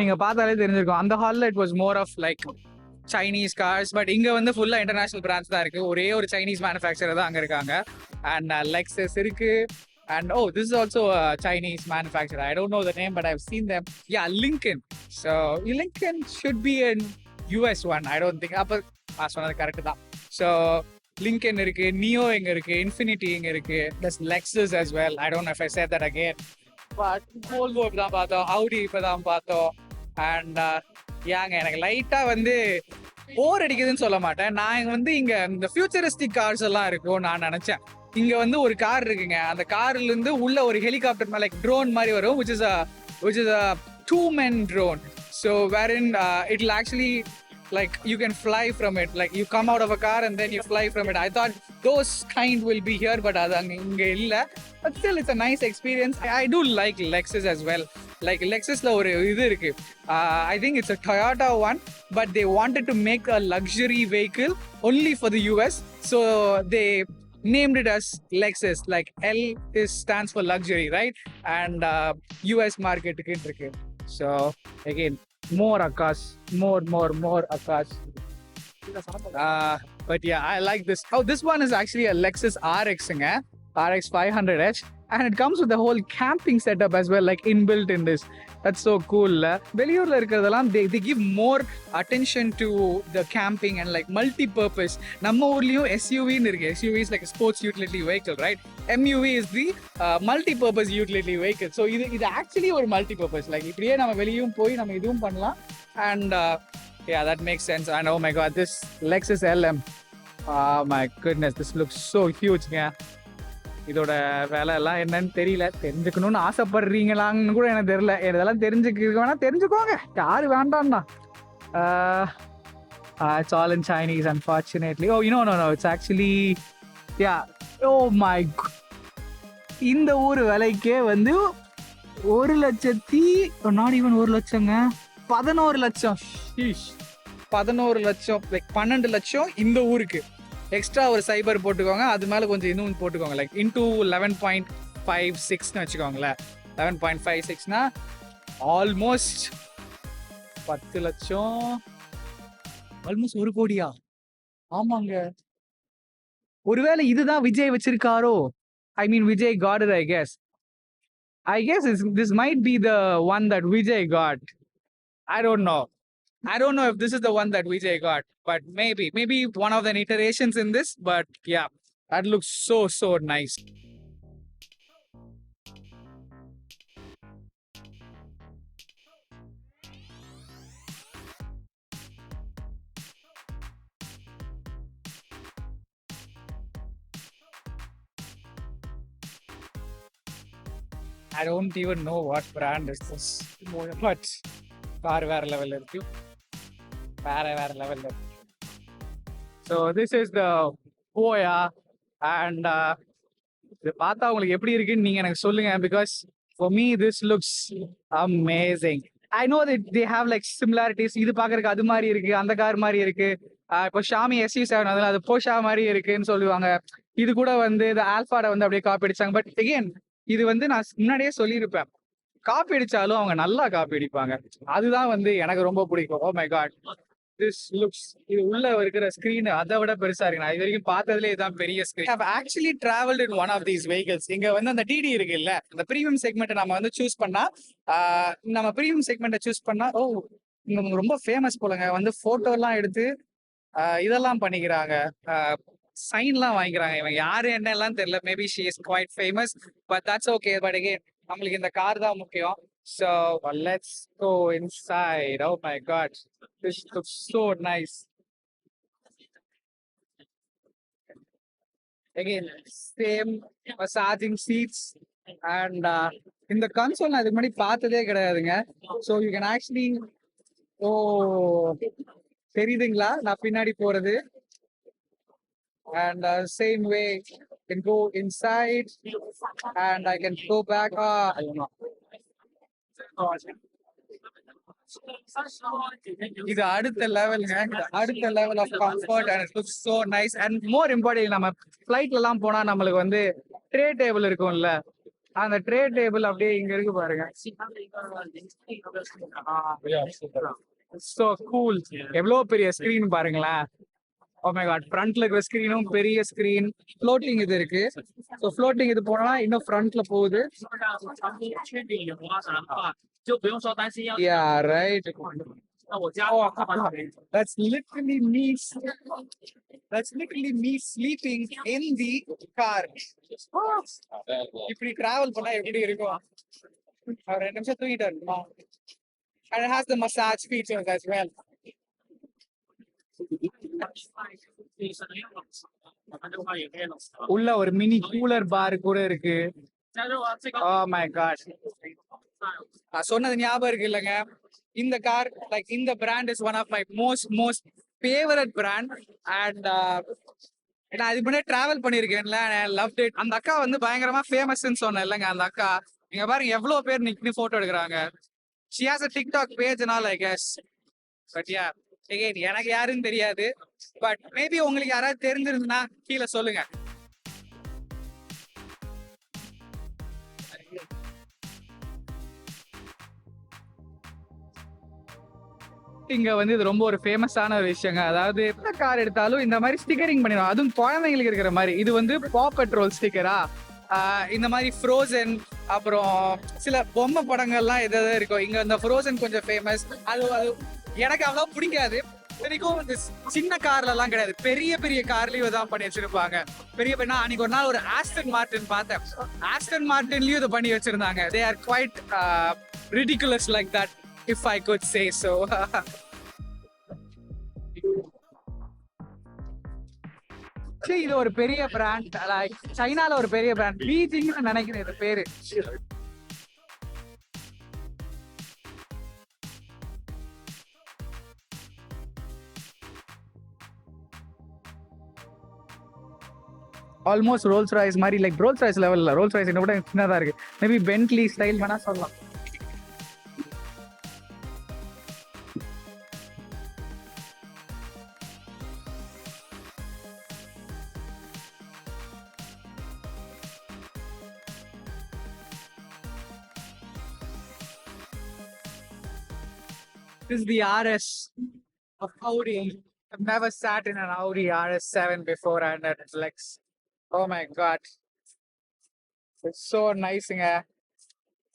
நீங்க பார்த்தாலே தெரிஞ்சிருக்கும். அந்த ஹால்ல it was more of like Chinese cars. But இங்க வந்து ஃபுல்லா இன்டர்நேஷனல் பிராண்ட்ஸ் தான் இருக்கு. ஒரே ஒரு சைனீஸ் மேனுஃபேக்சரர் தான் அங்க இருக்காங்க. அண்ட் லெக்ஸஸ் இருக்கு. And oh, this is also a Chinese manufacturer. I don't know the name, but I've seen them. Yeah, Lincoln. So Lincoln should be an US one. I don't think. அப்ப சொன்னது correct தான். So Lincoln இருக்கு, Neo இங்க இருக்கு, Infiniti இங்க இருக்கு. There's Lexus as well. I don't know if I said that again. But Volvo தான் பார்த்தோம், Audi இப்பதான் பார்த்தோம். And ஏங்க எனக்கு லைட்டா வந்து போர் அடிக்குதுன்னு சொல்ல மாட்டேன். நான் வந்து இங்க இந்த ஃபியூச்சரிஸ்டிக் கார்ஸ் எல்லாம் இருக்கும் நான் நினைச்சேன். இங்க வந்து ஒரு கார் இருக்குங்க. அந்த கார்ல இருந்து உள்ள ஒரு ஹெலிகாப்டர் மாதிரி லைக் ட்ரோன் மாதிரி வரும், which is a two-man drone. So wherein it'll actually like you can fly from it. Like you come out of a car and then you fly from it. I thought those kind will be here, but அது இங்க இல்ல. But still it's a nice experience. I do like Lexus as well. Like Lexusல ஒரு இது இருக்கு. I think it's a Toyota one, but they wanted to make a luxury vehicle only for the US. So they named it as Lexus. Like L stands for luxury, right? And US market இருக்கு. So again, more Akash, more Akash. But yeah, I like this. Oh, this one is actually a Lexus RX, RX 500h, and it comes with the whole camping setup as well, like inbuilt in this. That's so cool. வெளியூர்ல இருக்கிறதெல்லாம் they give more attention to the camping and like multi-purpose. நம்ம ஊர்லயும் SUV ன்னு இருக்கு. SUV is like a sports utility vehicle, right? MUV is the multi-purpose utility vehicle. So இது actually ஒரு multi-purpose. Like இப்படியே நம்ம வெளியும் போய் நம்ம இதுவும் பண்ணலாம். And yeah, that makes sense. And oh my god, this Lexus LM. Oh my goodness, this looks so huge. இதோட வேலை எல்லாம் என்னன்னு தெரியல. தெரிஞ்சுக்கணும்னு ஆசைப்படுறீங்களான்னு கூட எனக்கு தெரியல. இதெல்லாம் வேணா தெரிஞ்சுக்கோங்க, யாரு வேண்டாம்னா. It's all in Chinese, unfortunately. Oh, no. It's actually, yeah. Oh my god. இந்த ஊர் விலைக்கே வந்து 1,00,000, not even 1,00,000ங்க, 11 லட்சம். 11 லட்சம், லைக் 12 லட்சம் இந்த ஊருக்கு. எக்ஸ்ட்ரா ஒரு சைபர் போட்டுக்கோங்க, அது மேலே கொஞ்சம் இன்னும் போட்டுக்கோங்க, லைக் இன்டூ 11.56ன்னு வச்சுக்கோங்களேன். 11.56னா ஆல்மோஸ்ட் 10 லட்சம், ஆல்மோஸ்ட் 1 கோடியா? ஆமாங்க. ஒருவேளை இதுதான் Vijay வச்சிருக்காரோ? I mean Vijay got it, I guess this might be the one that Vijay got. I don't know if this is the one that Vijay got, but maybe one of the iterations in this. But yeah, that looks so nice. I don't even know what brand is this, but car வேற லெவல்ல இருக்கு, வேற லெவல்ல. So this is the Voya, and இது பார்த்தா உங்களுக்கு எப்படி இருக்குன்னு நீங்க எனக்கு சொல்லுங்க, because for me this looks amazing. I know that they have like similarities. இது பாக்குறதுக்கு அது மாதிரி இருக்கு, அந்த கார் மாதிரி இருக்கு. இப்போ ஷாமி SU7 அதில் அது போஷா மாதிரி இருக்குன்னு சொல்லுவாங்க. இது கூட வந்து இந்த ஆல்பாட வந்து அப்படியே காப்பி அடிச்சாங்க. பட் அகெயின் இது வந்து நான் முன்னாடியே சொல்லியிருப்பேன், காப்பி அடிச்சாலும் அவங்க நல்லா காப்பி அடிப்பாங்க. அதுதான் வந்து எனக்கு ரொம்ப பிடிக்கும். Oh my God, this looks, இது உள்ள இருக்கிற ஸ்கிரீன் அதை விட பெருசா இருக்கு. நான் இது வரைக்கும் பார்த்ததுலேயே இதுதான் பெரிய screen. I have actually travelled in one of these vehicles. இங்க வந்து அந்த டிடி இருக்கு இல்ல, அந்த பிரீமியம் செக்மெண்ட் நம்ம வந்து சூஸ் பண்ணா, நம்ம பிரீமியம் செக்மெண்ட்டை சூஸ் பண்ணா, ஓ இங்க ரொம்ப ஃபேமஸ் போலங்க, வந்து போட்டோ எல்லாம் எடுத்து இதெல்லாம் பண்ணிக்கிறாங்க, சைன்லாம் வாங்கிக்கிறாங்க. இவங்க யாரு என்ன எல்லாம் தெரியல, maybe she is quite famous, but that's okay. But again நம்மளுக்கு இந்த கார் தான் முக்கியம். So let's go inside. Oh my god, this looks so nice. Again, same massaging seats, and in the console நான் இதுக்கு முன்னாடி பார்த்ததே கிடையாதுங்க. So you can actually, தெரியுதுங்களா நான் பின்னாடி போறது? And same way I can go inside and I can go back. I don't know. இது அடுத்த லெவலுங்க, அடுத்த level of comfort, and it looks so nice. And more important, நம்ம ஃப்ளைட்ல எல்லாம் போனா நம்மளுக்கு வந்து ட்ரே டேபிள் இருக்கும்ல, அந்த ட்ரே டேபிள் அப்படியே இங்க இருக்கு பாருங்க. So cool. எவ்வளவு பெரிய ஸ்கிரீன் பாருங்களேன். ஓ மை காட், ஃப்ரண்ட்ல இருக்கிற ஸ்கிரீனும் பெரிய ஸ்கிரீன். ஃப்ளோட்டிங் இது இருக்கு. ஸோ ஃப்ளோட்டிங் இது போனா இன்னும் ஃப்ரண்ட்ல போகுது. Yeah, right. Oh, that's literally me. That's literally me sleeping in the car. இப்படி டிராவல் பண்ணா எப்படி இருக்கும்? ஒரு 2 நிமிஷம் தூங்கிட்டு இருக்குமா? And it has the massage features as well. உள்ள ஒரு மினி கூலர் பார் கூட இருக்கு. Oh my god. சொன்னது ஞாபகம் இருக்கு இல்லங்க. இந்த கார் லைக் இந்த brand is one of my most favourite brand. And நான் இது முன்னாடி டிராவல் பண்ணிருக்கேன்ல, லவ் இட். அந்த அக்கா வந்து பயங்கரமா ஃபேமஸ்ன்னு சொன்னேன் இல்லங்க. அந்த அக்கா நீங்க பாருங்க எவ்வளவு பேர் நின்னு போட்டோ எடுக்கிறாங்க. she has a TikTok page and all, I guess. But yeah, again எனக்கு யாருன்னு தெரியாது. பட் மேபி உங்களுக்கு யாராவது தெரிஞ்சிருந்தா கீழே சொல்லுங்க. இங்க வந்து இது ரொம்ப ஒரு ஃபேமஸான ஒரு விஷயங்க. அதாவது எந்த கார் எடுத்தாலும் இந்த மாதிரி ஸ்டிக்கரிங் பண்ணிடுவோம். அதுவும் குழந்தைங்களுக்கு இருக்கிற மாதிரி. இது வந்து பாப் பெட்ரோல் ஸ்டிக்கரா, இந்த மாதிரி ஃப்ரோசன், அப்புறம் சில பொம்மை படங்கள்லாம் எதாவது இருக்கும். இங்க இந்த ஃப்ரோசன் கொஞ்சம் ஃபேமஸ். அது எனக்கு அவ்வளோ பிடிக்காது. வரைக்கும் இந்த சின்ன கார்ல எல்லாம் கிடையாது, பெரிய பெரிய கார்லயும் தான் பண்ணி வச்சிருப்பாங்க. பெரிய பெண்ணா அன்னைக்கு ஒரு நாள் ஒரு ஆஸ்டன் மார்டின் பார்த்தேன். ஆஸ்டன் மார்டின்லயும் இதை பண்ணி வச்சிருந்தாங்க. They are quite ridiculous like that, if I could say so. இது ஒரு பெரிய பிராண்ட், சைனால ஒரு பெரிய பிராண்ட், பீஜிங்னு நினைக்கிறேன் இது பேரு. ஆல்மோஸ்ட் ரோல்ஸ் ராய்ஸ் மாதிரி, லைக் ரோல்ஸ் ராய்ஸ் லெவல்ல. ரோல்ஸ் ராய்ஸ் என்ன விட சின்னதா இருக்கு. மேபி பென்ட்லி ஸ்டைல் வேணா சொல்லலாம். This is the RS of Audi. I've never sat in an Audi RS7 before, and it's like, oh my god, it's so niceங்க.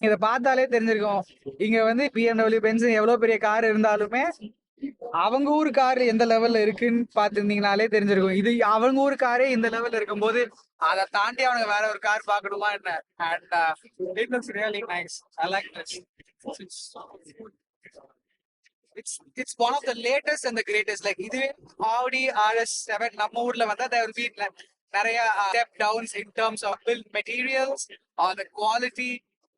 இதை பார்த்தாலே தெரிஞ்சிருக்கும். இங்க வந்து BMW, பென்ஸ் எவ்வளவு பெரிய கார் இருந்தாலுமே அவங்க ஊர் கார் எந்த லெவல்ல இருக்குன்னு பார்த்துருந்தீங்கனாலே தெரிஞ்சிருக்கும். இது அவங்க ஊர் காரே இந்த லெவல்ல இருக்கும்போது அதை தாண்டி அவனுக்கு வேற ஒரு கார் பார்க்கணுமா என்ன? And it looks really nice. I like this. It's one of the latest and the greatest. Like இதுவே Audi RS7 நம்ம ஊர்ல வந்தா there will be நிறைய step downs in terms of build materials or the quality,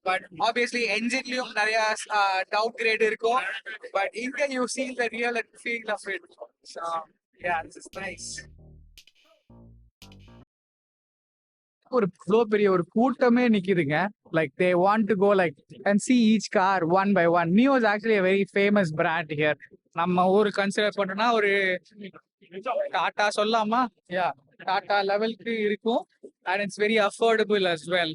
but obviously engineலயும் நிறைய downgrade இருக்கும். But இங்க you see the real feel of it. So yeah, this is nice. ஒரு இவ்வளோ பெரிய ஒரு கூட்டமே நிக்குதுங்க. Like they want to go like and see each car one by one. Nio is actually a very famous brand here. நம்ம ஊர் consider பண்ணோம்னா ஒரு டாடா சொல்லலாமா? யா, டாடா லெவலுக்கு இருக்கும். And it's very affordable as well.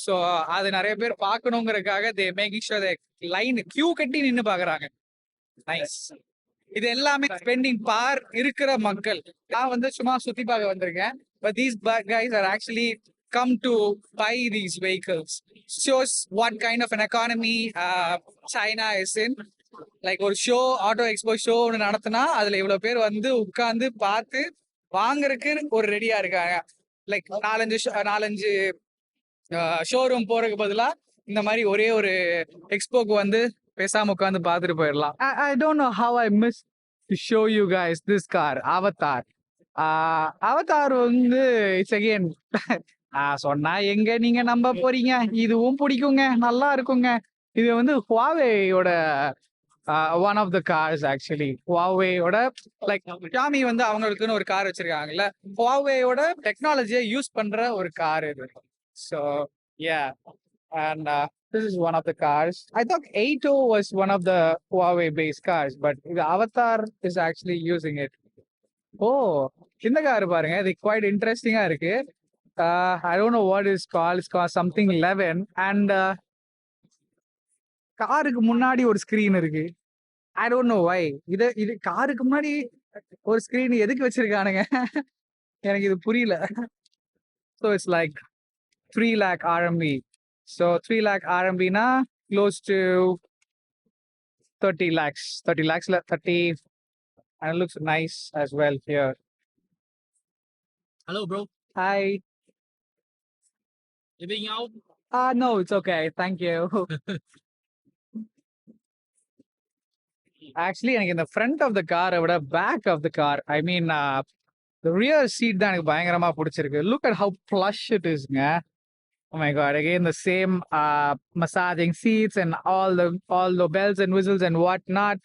So அது நிறைய பேர் பார்க்கணுங்கிறதுக்காக தே மேக்கிங் ஷூர் லைன் கியூ கட்டி நின்று பார்க்குறாங்க. நைஸ். இது எல்லாமே ஸ்பெண்டிங் பார் இருக்கிற மக்கள். நான் வந்து சும்மா சுத்தி பார்க்க வந்திருக்கேன். But these guys are actually come to buy these vehicles. Shows what kind of an economy China is in. Like ஒரு ஷோ, ஆட்டோ எக்ஸ்போ ஷோ ஒன்று நடத்தினா அதுல இவ்வளவு பேர் வந்து உட்கார்ந்து பார்த்து வாங்குறதுக்கு ஒரு ரெடியா இருக்காங்க. லைக் நாலஞ்சு ஷோரூம் போறதுக்கு பதிலா இந்த மாதிரி ஒரே ஒரு எக்ஸ்போக்கு வந்து பேசாம உட்காந்து பார்த்துட்டு போயிடலாம். I don't know how I missed to show you guys this car, Avatar. Avatar வந்து இட்ஸ் அகெயின் சொன்னா எங்க நீங்க நம்ப போறீங்க. இதுவும் பிடிக்குங்க, நல்லா இருக்குங்க. இது வந்து ஹுவாவேயோட one of the cars. Actually ஹுவாவேயோட லைக் ஷாமி வந்து அவங்களுக்குன்னு ஒரு கார் வச்சிருக்காங்கல்ல, ஹுவாவேயோட டெக்னாலஜியை யூஸ் பண்ற ஒரு கார் இது. So yeah, and this is one of the cars. I thought 8 was one of the Huawei based cars, but the Avatar is actually using it. ஓ, இந்த car பாருங்க, இது குவைட் இன்ட்ரெஸ்டிங்கா இருக்கு. I don't know what it's called. It's called something 11. And காருக்கு முன்னாடி ஒரு screen இருக்கு. I don't know why. இது காருக்கு முன்னாடி ஒரு ஸ்கிரீன் எதுக்கு வச்சிருக்கானுங்க? எனக்கு இது புரியல. So it's like 3 lakh RMB. So 3 lakh RMB na close to 30 lakhs. 30 lakhs, 30, and it looks nice as well here. Hello, bro. Hi. Living out? No, it's okay. Thank you. Actually, எனக்கு இந்த front of the car விட back of the car, I mean, the rear seat தான் எனக்கு பயங்கரமா பிடிச்சிருக்கு. Look at how plush it isங்க. Oh my god, again the same massaging seats and all the bells and whistles and whatnot.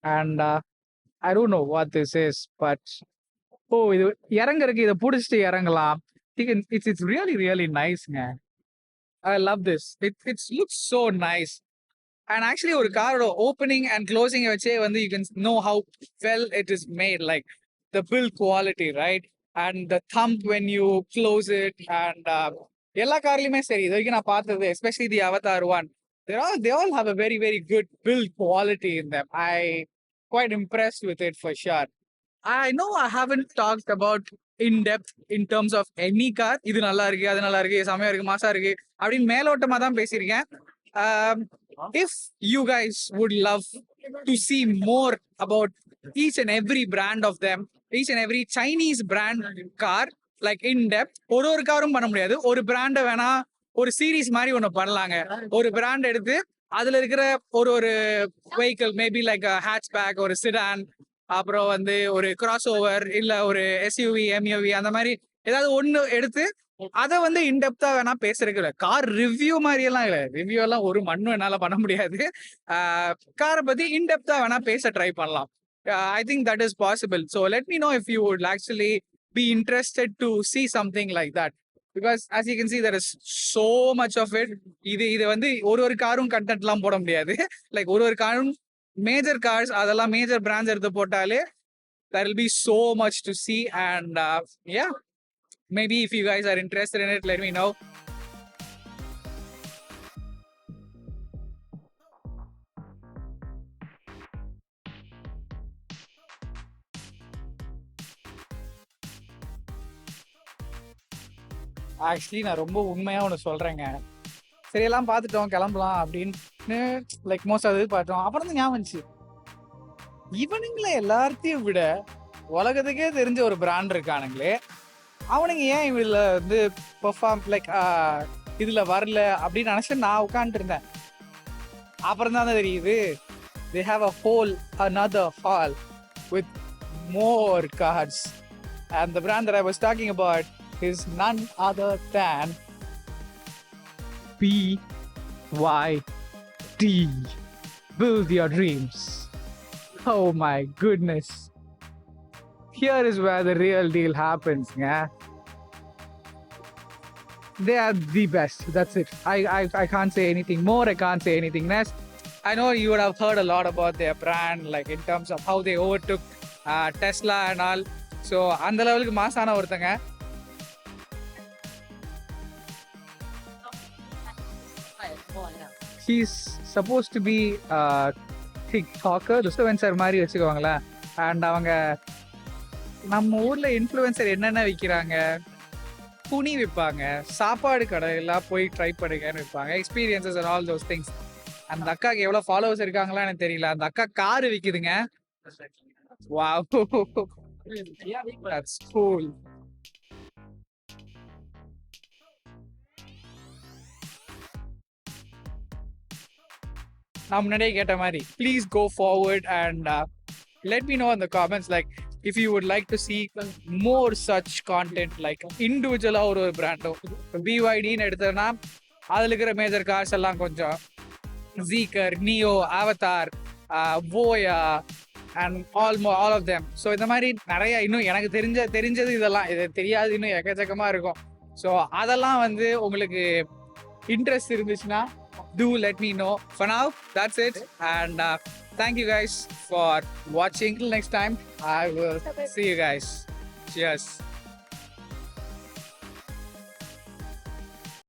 And I don't know what this is, but இது இறங்குறதுக்கு இதை பிடிச்சிட்டு இறங்கலாம். It's really, really niceங்க. I love this. It looks so nice. And actually ஒரு காரோட opening and closing வச்சே வந்து you can know how well it is made, like the build quality, right? And the thump when you close it. And எல்லா கார்லயுமே சரி, இது வரைக்கும் நான் பார்த்தது, especially the Avatr one, they all have a very, very good build quality in them. I quite impressed with it for sure. I know I haven't talked about in depth in terms of any car. இது நல்லா இருக்கு, அது நல்லா இருக்கு, செமையா இருக்கு, மாசா இருக்கு அப்படின்னு மேலோட்டமா தான் பேசியிருக்கேன். If you guys would love to see more about each and every brand of them, each and every Chinese brand car, like in depth, ஒரு காரும் பண்ண முடியாது. ஒரு பிராண்ட வேணா ஒரு சீரீஸ் மாதிரி ஒண்ணு பண்ணலாங்க. ஒரு பிராண்ட் எடுத்து அதுல இருக்கிற ஒரு வெஹிக்கிள், மேபி லைக் ஹேட்ச்பேக், ஒரு சிடான், அப்புறம் வந்து ஒரு கிராஸ் ஓவர், இல்ல ஒரு எஸ்யூவி, எம்யூவி, அந்த மாதிரி ஏதாவது ஒண்ணு எடுத்து அதை வந்து இன்டெப்தா வேணா பேசுறதுக்கு. கார் ரிவ்யூ மாதிரி எல்லாம் இல்ல, ரிவ்யூ எல்லாம் ஒரு மண்ணும் என்னால பண்ண முடியாது. காரை பத்தி இன்டெப்தா வேணா பேச ட்ரை பண்ணலாம். I think that is possible. So let me know if you would actually be interested to see something like that, because as you can see there is so much of it. இது வந்து ஒரு காரும் content எல்லாம் போட முடியாது. Like ஒரு காரும் major cars, அதெல்லாம் மேஜர் பிராண்ட்ஸ் எடுத்து போட்டாலே there will be so much to see. And yeah, maybe if you guys are interested in it, let me know. Actually நான் ரொம்ப உண்மையா ஒன்று சொல்றேங்க. சரி, எல்லாம் பார்த்துட்டோம், கிளம்பலாம் அப்படின்னு லைக் மோஸ்ட் அது பார்த்தோம். அப்புறம் தான் ஞாபகம் வந்துச்சு, இவனுங்களை எல்லாத்தையும் விட உலகத்துக்கே தெரிஞ்ச ஒரு பிராண்ட் இருக்கானுங்களே, அவனுங்க ஏன் இதுல வந்து பெர்ஃபார்ம் லைக் இதுல வரல அப்படின்னு நினைச்சு நான் உட்காந்துட்டு இருந்தேன். அப்புறம் தான் தெரியுது, they have a whole another hall with more cars, and the brand that I was talking about is none other than BYD. Build your dreams. Oh my goodness. Here is where the real deal happens, yeah. They are the best. That's it. I can't say anything more. I can't say anything less. I know you would have heard a lot about their brand, like in terms of how they overtook Tesla and all. So அந்த லெவலுக்கு மாசான ஒருத்தங்க. He's supposed to be TikToker, influencer மாதிரி வச்சுக்கோங்களேன். And அவங்க நம்ம ஊர்ல influencer என்னென்ன விற்கிறாங்க, துணி விற்பாங்க, சாப்பாடு கடையெல்லாம் போய் ட்ரை பண்ணுங்கன்னு விற்பாங்க, experiences and all those things. அந்த அக்காக்கு எவ்வளவு ஃபாலோவர்ஸ் இருக்காங்களா எனக்கு தெரியல. அந்த அக்கா காரு விற்குதுங்க. Wow, that's cool. நான் முன்னாடியே கேட்ட மாதிரி, please go forward and let me know in the comments, like if you would like to see more such content, like individual ஒரு பிராண்டோ BYDன்னு எடுத்தோம்னா அதுல இருக்கிற மேஜர் கார்ஸ் எல்லாம் கொஞ்சம் Zeekr, Neo, Avatar, Voya and all of them. So இந்த மாதிரி நிறைய இன்னும் எனக்கு தெரிஞ்சது இதெல்லாம், இது தெரியாது இன்னும் எக்கச்சக்கமா இருக்கும். ஸோ அதெல்லாம் வந்து உங்களுக்கு இன்ட்ரெஸ்ட் இருந்துச்சுன்னா do let me know. For now, that's it, and thank you guys for watching. Till next time, I will see you guys. Cheers.